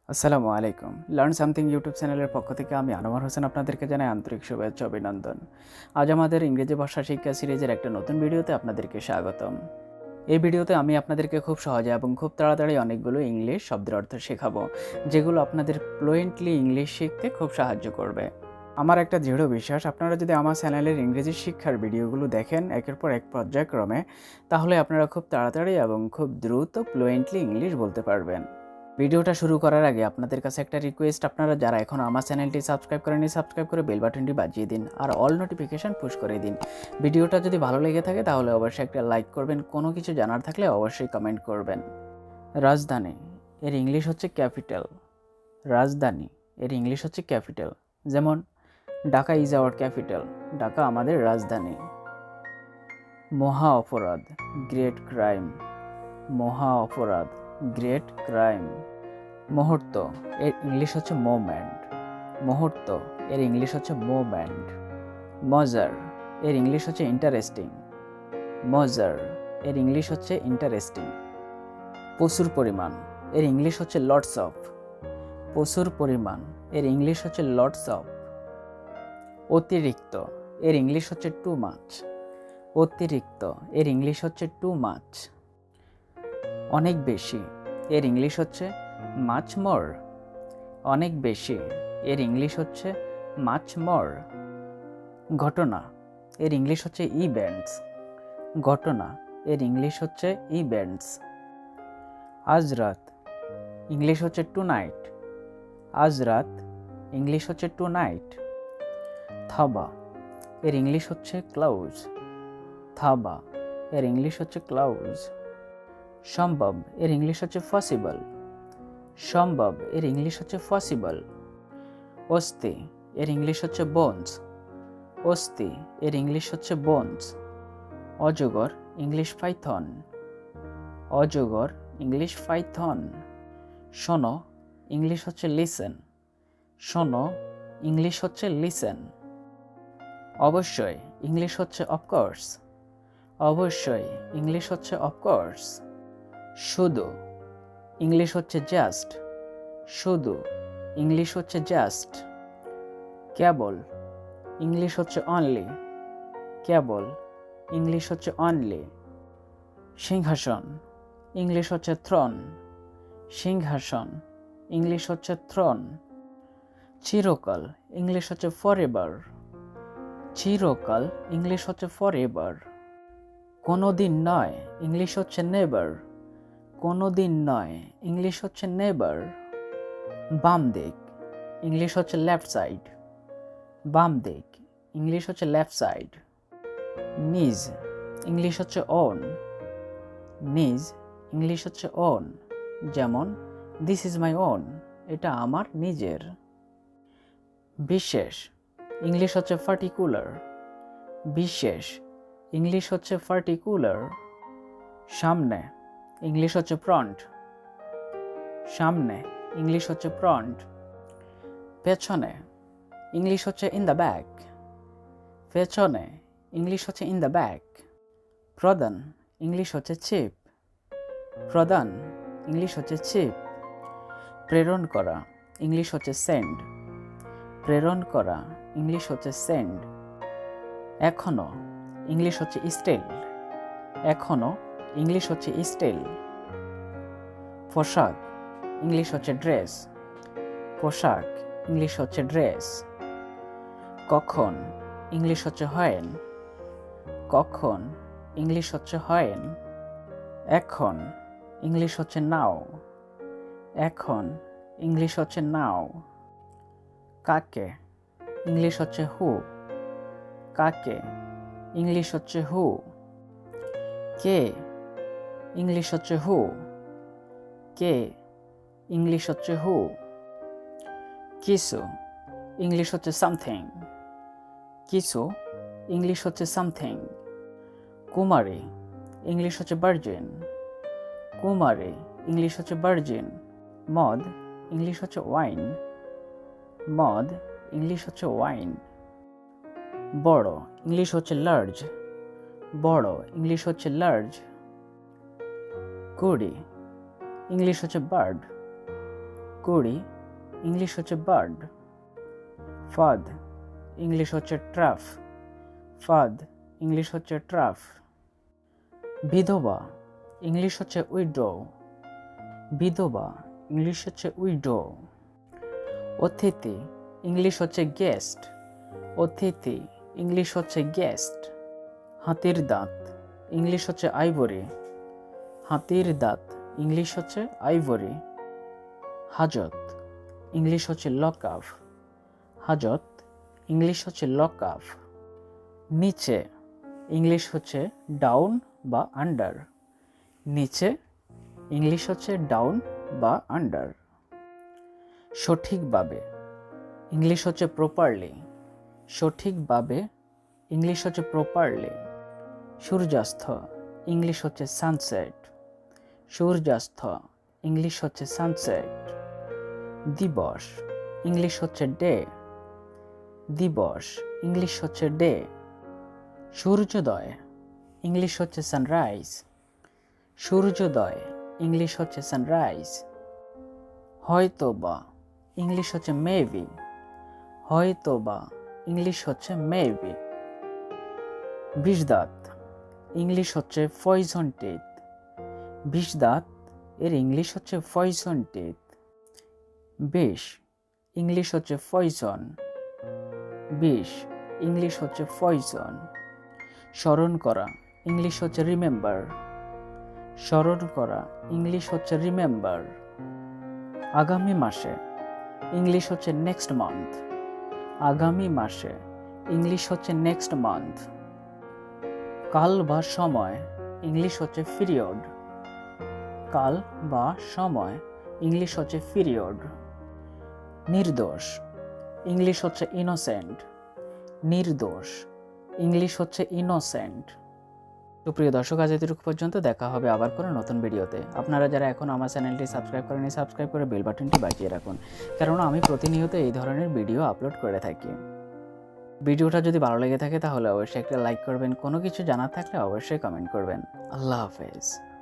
আসসালামু আলাইকুম। Learn something YouTube চ্যানেলের পক্ষ থেকে আমি আনোয়ার হোসেন আপনাদেরকে জানাই আন্তরিক শুভেচ্ছা অভিনন্দন। আজ আমাদের ইংরেজি ভাষা শিক্ষা সিরিজের একটা নতুন ভিডিওতে আপনাদেরকে স্বাগতম। এই ভিডিওতে আমি আপনাদেরকে খুব সহজে এবং খুব তাড়াতাড়ি অনেকগুলো ইংলিশ শব্দের অর্থ শেখাবো, যেগুলো আপনাদের ফ্লুয়েন্টলি ইংলিশ শিখতে খুব সাহায্য করবে। আমার একটা দৃঢ় বিশ্বাস, আপনারা যদি আমার চ্যানেলের ইংরেজি শিক্ষার ভিডিওগুলো দেখেন একের পর এক পর্যায়ক্রমে, তাহলে আপনারা খুব তাড়াতাড়ি এবং খুব দ্রুত ফ্লুয়েন্টলি ইংলিশ বলতে পারবেন। ভিডিওটা শুরু করার আগে আপনাদের কাছে একটা রিকোয়েস্ট, আপনারা যারা এখনও আমার চ্যানেলটি সাবস্ক্রাইব করেননি সাবস্ক্রাইব করে বেল বাটনটি বাজিয়ে দিন আর অল নোটিফিকেশান পুশ করে দিন। ভিডিওটা যদি ভালো লেগে থাকে তাহলে অবশ্যই একটা লাইক করবেন, কোনো কিছু জানার থাকলে অবশ্যই কমেন্ট করবেন। রাজধানী এর ইংলিশ হচ্ছে ক্যাপিটাল। রাজধানী এর ইংলিশ হচ্ছে ক্যাপিটাল। যেমন Dhaka is our capital, Dhaka আমাদের রাজধানী। মহা অপরাধ গ্রেট ক্রাইম, মহা অপরাধ গ্রেট ক্রাইম। মুহূর্ত এর ইংলিশ হচ্ছে মোমেন্ট, মুহূর্ত এর ইংলিশ হচ্ছে মোমেন্ট। মজার এর ইংলিশ হচ্ছে ইন্টারেস্টিং, মজার এর ইংলিশ হচ্ছে ইন্টারেস্টিং। প্রচুর পরিমাণ এর ইংলিশ হচ্ছে লটস অফ, প্রচুর পরিমাণ এর ইংলিশ হচ্ছে লটস অফ। অতিরিক্ত এর ইংলিশ হচ্ছে টু মাচ, অতিরিক্ত এর ইংলিশ হচ্ছে টু মাচ। অনেক বেশি এর ইংলিশ হচ্ছে মাচ মোর, অনেক বেশি এর ইংলিশ হচ্ছে মাচ মোর। ঘটনা এর ইংলিশ হচ্ছে ইভেন্টস, ঘটনা এর ইংলিশ হচ্ছে ইভেন্টস। আজ রাত ইংলিশ হচ্ছে টু নাইট, আজ রাত ইংলিশ হচ্ছে টু নাইট। থাবা এর ইংলিশ হচ্ছে ক্লাউজ, থাবা এর ইংলিশ হচ্ছে ক্লাউজ। সম্ভব এর ইংলিশ হচ্ছে পসিবল, সম্ভব এর ইংলিশ হচ্ছে পসিবল। অস্থি এর ইংলিশ হচ্ছে বোনস, অস্থি এর ইংলিশ হচ্ছে বোনস। অজগর ইংলিশ পাইথন, অজগর ইংলিশ পাইথন। শোনো ইংলিশ হচ্ছে লিসেন, শোনো ইংলিশ হচ্ছে লিসেন। অবশ্যই ইংলিশ হচ্ছে অফকোর্স, অবশ্যই ইংলিশ হচ্ছে অফকোর্স। শুধু ইংলিশ হচ্ছে জাস্ট, শুধু ইংলিশ হচ্ছে জাস্ট। কেবল ইংলিশ হচ্ছে অনলি, কেবল ইংলিশ হচ্ছে অনলি। সিংহাসন ইংলিশ হচ্ছে থ্রন, সিংহাসন ইংলিশ হচ্ছে থ্রন। চিরকাল ইংলিশ হচ্ছে ফরএভার, চিরকাল ইংলিশ হচ্ছে ফরএভার। কোনোদিন নয় ইংলিশ হচ্ছে নেভার, কোনোদিন নয় ইংলিশ হচ্ছে নেভার। বাম দিক ইংলিশ হচ্ছে লেফট সাইড, বাম দিক ইংলিশ হচ্ছে লেফট সাইড। নিজ ইংলিশ হচ্ছে ওন, নিজ ইংলিশ হচ্ছে ওন। যেমন দিস ইজ মাই ওন, এটা আমার নিজের। বিশেষ ইংলিশ হচ্ছে পার্টিকুলার, বিশেষ ইংলিশ হচ্ছে পার্টিকুলার। সামনে ইংলিশ হচ্ছে ফ্রন্ট, সামনে ইংলিশ হচ্ছে ফ্রন্ট। পেছনে ইংলিশ হচ্ছে ইন দ্য ব্যাক, পেছনে ইংলিশ হচ্ছে ইন দ্য ব্যাক। প্রদান ইংলিশ হচ্ছে চিপ, প্রদান ইংলিশ হচ্ছে চিপ। প্রেরণ করা ইংলিশ হচ্ছে সেন্ড, প্রেরণ করা ইংলিশ হচ্ছে সেন্ড। এখনো ইংলিশ হচ্ছে স্টিল, এখনো ইংলিশ হচ্ছে স্টিল। পোশাক ইংলিশ হচ্ছে ড্রেস, পোশাক ইংলিশ হচ্ছে ড্রেস। কখন ইংলিশ হচ্ছে হোয়েন, কখন ইংলিশ হচ্ছে হোয়েন। এখন ইংলিশ হচ্ছে নাও, এখন ইংলিশ হচ্ছে নাও। কাকে ইংলিশ হচ্ছে হু, কাকে ইংলিশ হচ্ছে হু। কে ইংলিশ হচ্ছে হু, কে ইংলিশ হচ্ছে হু। কিছু ইংলিশ হচ্ছে সামথিং, কিছু ইংলিশ হচ্ছে সামথিং। কুমারী ইংলিশ হচ্ছে ভার্জিন, কুমারী ইংলিশ হচ্ছে ভার্জিন। মদ ইংলিশ হচ্ছে ওয়াইন, মদ ইংলিশ হচ্ছে ওয়াইন। বড় ইংলিশ হচ্ছে লার্জ, বড় ইংলিশ হচ্ছে লার্জ। কুড়ি ইংলিশ হচ্ছে বার্ড, কুড়ি ইংলিশ হচ্ছে বার্ড। ফাদ ইংলিশ হচ্ছে ট্রাফ। ফাদ ইংলিশ হচ্ছে ট্রাফ। বিধবা ইংলিশ হচ্ছে উইডো। বিধবা ইংলিশ হচ্ছে উইডো। অতিথি ইংলিশ হচ্ছে গেস্ট। অতিথি ইংলিশ হচ্ছে গেস্ট। হাতির দাঁত ইংলিশ হচ্ছে আইভরি। হাতির দাঁত ইংলিশ হচ্ছে আইভরি। হাজত ইংলিশ হচ্ছে লকআপ। হাজত ইংলিশ হচ্ছে লকআপ। নিচে ইংলিশ হচ্ছে ডাউন বা আন্ডার। নিচে ইংলিশ হচ্ছে ডাউন বা আন্ডার। সঠিকভাবে ইংলিশ হচ্ছে প্রপারলি। সঠিকভাবে ইংলিশ হচ্ছে প্রপারলি। সূর্যাস্ত ইংলিশ হচ্ছে সানসেট। সূর্যাস্ত ইংলিশ হচ্ছে সানসেট। দিবস ইংলিশ হচ্ছে ডে। দিবস ইংলিশ হচ্ছে ডে। সূর্যোদয় ইংলিশ হচ্ছে সানরাইজ। সূর্যোদয় ইংলিশ হচ্ছে সানরাইজ। হয়তোবা ইংলিশ হচ্ছে মেবি। হয়তোবা ইংলিশ হচ্ছে মেবি। বিষদাঁত ইংলিশ হচ্ছে পয়জন টিথ। বিষদাঁত এর ইংলিশ হচ্ছে পয়জন টিথ। বিষ ইংলিশ হচ্ছে পয়জন। বিষ ইংলিশ হচ্ছে পয়জন। স্মরণ করা ইংলিশ হচ্ছে রিমেম্বার। স্মরণ করা ইংলিশ হচ্ছে রিমেম্বার। আগামী মাসে ইংলিশ হচ্ছে নেক্সট মান্থ। আগামী মাসে ইংলিশ হচ্ছে নেক্সট মান্থ। কাল বা সময় ইংলিশ হচ্ছে পিরিয়ড। কাল বা সময় ইংলিশ হচ্ছে পিরিয়ড। নির্দোষ ইংলিশ হচ্ছে ইনোসেন্ট। নির্দোষ ইংলিশ হচ্ছে ইনোসেন্ট। তো প্রিয় দর্শক, আজ এতটুকু পর্যন্ত। দেখা হবে আবার কোনো নতুন ভিডিওতে। আপনারা যারা এখন আমার চ্যানেলটি সাবস্ক্রাইব করেনি, সাবস্ক্রাইব করে বেল বাটনটি বাজিয়ে রাখুন, কারণ আমি প্রতিনিয়ত এই ধরনের ভিডিও আপলোড করে থাকি। ভিডিওটা যদি ভালো লেগে থাকে তাহলে অবশ্যই একটা লাইক করবেন। কোনো কিছু জানার থাকলে অবশ্যই কমেন্ট করবেন। আল্লাহ হাফেজ।